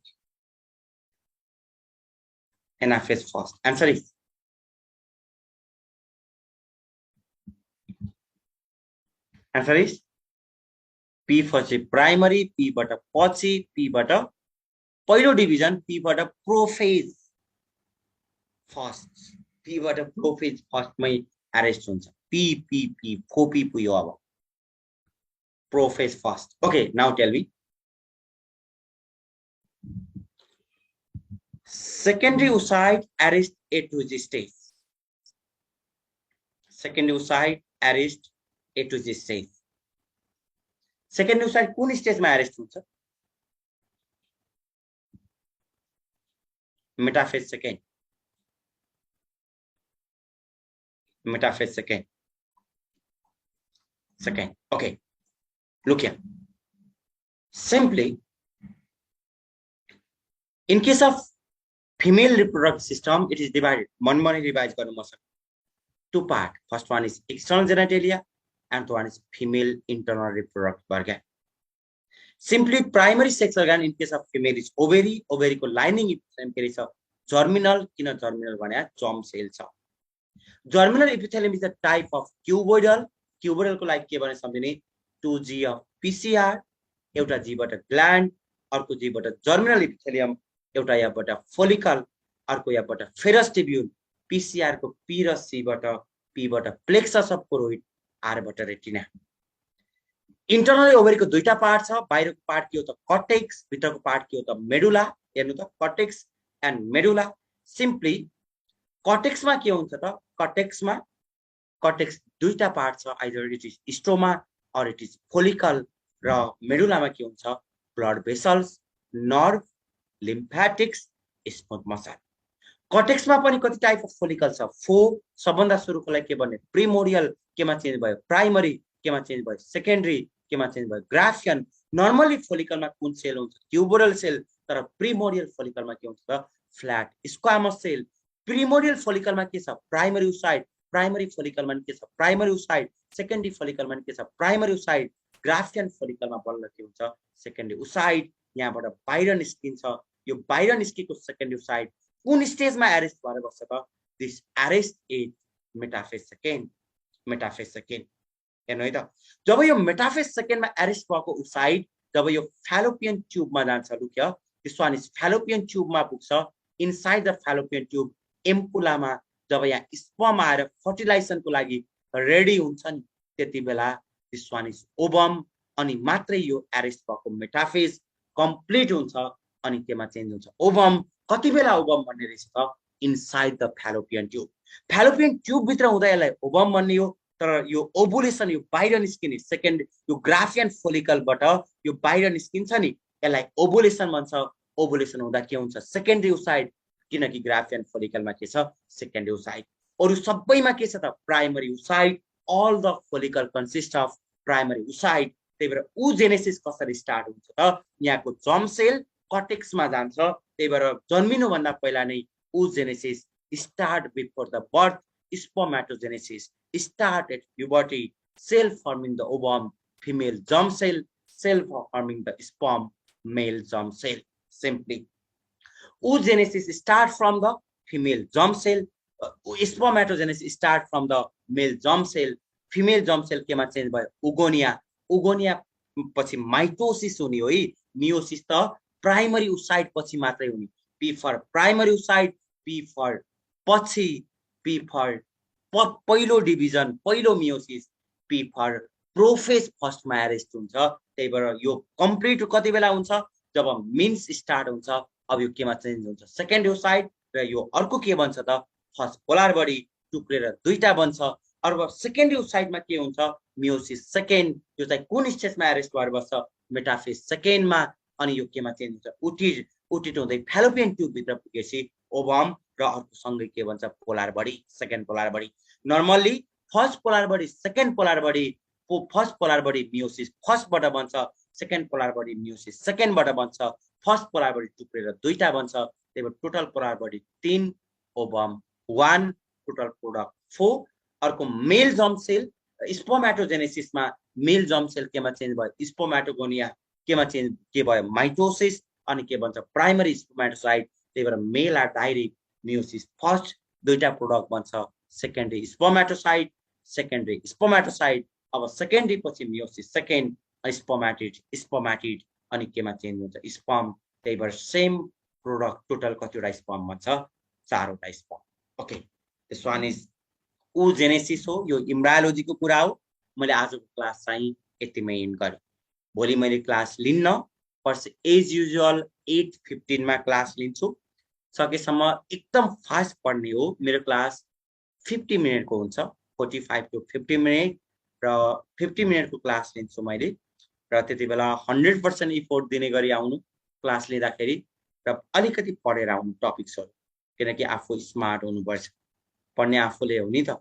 answer is P for primary P बाट पछि P बाट पहिलो division P बाट प्रोफेज फर्स्ट मै अरेस्ट हुन्छ P पुयो अब prophase first okay now tell me secondary oocyte arrest at which stage second oocyte कुन स्टेजमा एरेस्ट हुन्छ? Metaphase second, metaphase second, second. Okay, look here. Simply, in case of female reproductive system, it is divided. One revise two part. First one is external genitalia, and one is female internal reproductive organ. Simply, primary sex organ in case of female is ovary. Ovary ko lining is germinal. Kina germinal bhane germ cells. Germinal epithelium is a type of cuboidal. Cuboidal को like के भने सम्झिने 2G of PCR, एउटा G बाट gland, अर्को G बाट germinal epithelium, एउटा यहाँबाट follicle, अर्को यहाँबाट फेरस ट्युब्युल, PCR को P र C बाट P बाट प्लेक्सस अफ कोरोइड, R बाट रेटिना। इन्टरनली ओभरी को दुईटा पार्ट छ, बाहिरको पार्ट के हो त कॉर्टेक्स, भित्रको पार्ट के हो त मेडुला। हेर्नु त कॉर्टेक्स एन्ड मेडुला। सिम्पली कॉर्टेक्समा के हुन्छ त? कॉर्टेक्स दुईटा पार्ट छ, either it is stoma or it is follicle र मेडुलामा के हुन्छ? Blood vessels, nerve, lymphatics, smooth muscle. कॉर्टेक्समा पनि कति टाइप अफ फोलिकल छ? 4। सबभन्दा सुरुको लागि के भन्ने? प्रिमोडियल केमा चेन्ज भयो? प्राइमरी केमा चेन्ज भयो? सेकेन्डरी केमा चेन्ज भयो? ग्राफियन। नर्मली फोलिकलमा कुन सेल हुन्छ? ट्युबोरल सेल। तर प्रिमोडियल फोलिकलमा के हुन्छ त? Flat squamous cell. प्रिमोडियल फोलिकलमा के छ? Primary oocyte. प्राइमरी फोलिकलमा के छ? Primary oocyte. सेकेन्डरी फोलिकलमा के छ? Primary oocyte. ग्राफियन फोलिकलमा बल्ल के हुन्छ? Secondary oocyte. यहाँबाट बाहिर निस्किन्छ। यो बाहिर निस्केको सेकेन्डरी ओसाइड कुन स्टेजमा एरेस्ट भएर बस्छ त? This arrest is metaphase second. Metaphase second हेर्नु है त। जब यो मेटाफेज सेकेन्डमा एरेस्ट भएको ओसाइड जब यो फ्यालोपियन ट्युबमा जान्छ, लुक्य दिस वान इज फ्यालोपियन ट्युबमा पुग्छ। इनसाइड द फ्यालोपियन ट्युब एम्पुलामा जब यहाँ स्पर्म आएर फर्टिलाइजेसनको लागि रेडी हुन्छ नि, त्यति बेला दिस वान इज ओभम। अनि मात्रै यो एरेस्ट भएको मेटाफेज कम्प्लिट हुन्छ अनि केमा चेन्ज हुन्छ? ओभम। कति बेला ओभम भन्ने रहेछ त? Inside the फ्यालोपियन tube. फ्यालोपियन ट्युब भित्र हुँदा यसलाई ओभम भन्ने हो। तर यो ओभुलेसन, यो बाहिर निस्किने सेकेन्ड यो ग्राफियन फोलिकलबाट यो बाहिर निस्किन्छ नि, यसलाई ओभुलेसन भन्छ। ओभुलेसन हुँदा के हुन्छ? सेकेन्डरी ओसाइड, किनकि ग्राफियन फोलिकलमा के छ? Secondary oocyte. अरु सबैमा के छ त? Primary oocyte. All the follicle consist of primary oocyte. त्यही भएर ओजेनेसिस कसरी स्टार्ट हुन्छ त? यहाँको जर्म सेल कॉर्टेक्समा जान्छ। त्यही भएर जन्मिनु भन्दा पहिला नै oogenesis start before the birth. Spermatogenesis start at puberty. Cell forming the ovum, female germ cell. Cell forming the sperm, male germ cell. Simply, oogenesis start from the female germ cell. Spermatogenesis start from the male germ cell. Female germ cell केमा change भयो? Oogonia. Oogonia पछि mitosis हुने हो। Meiosis त primary oocyte पछि मात्रै हुने। P for primary oocyte, P for पछि, P for पहिलो डिभिजन, पहिलो मियोसिस, P for प्रोफेज फर्स्टमा एरेस्ट हुन्छ। त्यही भएर यो कम्प्लिट कति बेला हुन्छ? जब मिन्स स्टार्ट हुन्छ। अब यो केमा चेन्ज हुन्छ? Second oocyte. र यो अर्को के भन्छ त? फर्स्ट पोलार बडी टुक्रेर दुईटा बन्छ। अब सेकेन्डरी ओसाइडमा के हुन्छ? Meiosis second. यो चाहिँ कुन स्टेजमा एरेस्ट भएर बस्छ? मेटाफेज सेकेन्डमा। अनि यो केमा चेन्ज हुन्छ? उटिट हुँदै फ्यालोपियन ट्युब भित्र पुगेपछि ओभम र अर्को सँगै के भन्छ? Polar body, second polar body. Normally first polar body, second polar body, first polar body meiosis फर्स्टबाट बन्छ, सेकेन्ड पोलार बडी मियोसिस सेकेन्डबाट बन्छ, फर्स्ट पोलार बडी टुक्रेर दुईटा बन्छ। त्यही भएर total polar body 3, ovum 1, total product 4। अर्को मेल जर्म सेल स्पर्मेटोजेनेसिसमा मेल जर्म सेल केमा चेन्ज भयो? स्पर्मेटोगोनिया। केमा चेन्ज के भयो? माइटोसिस। अनि के भन्छ? Primary spermatocyte. त्यही भएर मेल आर डाइरेक्ट, मियोसिस फर्स्ट, दुईटा प्रोडक्ट बन्छ, सेकेन्डरी स्पर्मेटोसाइट, सेकेन्डरी स्पर्मेटोसाइट। अब सेकेन्डरी पछि मियोसिस सेकेन्ड, स्पर्मेटिड अनि केमा चेन्ज हुन्छ? स्पर्म। त्यही भएर सेम प्रोडक्ट टोटल कतिवटा स्पर्म भन्छ? 4वटा sperm. Okay, this one is oogenesis हो। यो इम्ब्रायोलोजीको कुरा हो। मैले आजको क्लास चाहिँ यतिमै एन्ड गरेँ। भोलि मैले क्लास लिन्न, पर्सि एज युजुअल 8:15 मा क्लास लिन्छु। सकेसम्म एकदम फास्ट पढ्ने हो। मेरो क्लास 50 मिनेटको हुन्छ, 45 to 50 मिनेट र 50 मिनेटको क्लास लिन्छु मैले। र त्यति बेला 100% इफोर्ट दिने गरी आउनु क्लास लिँदाखेरि र अलिकति पढेर आउनु टपिक्सहरू, किनकि आफू स्मार्ट हुनुपर्छ, पढ्ने आफूले हो नि त।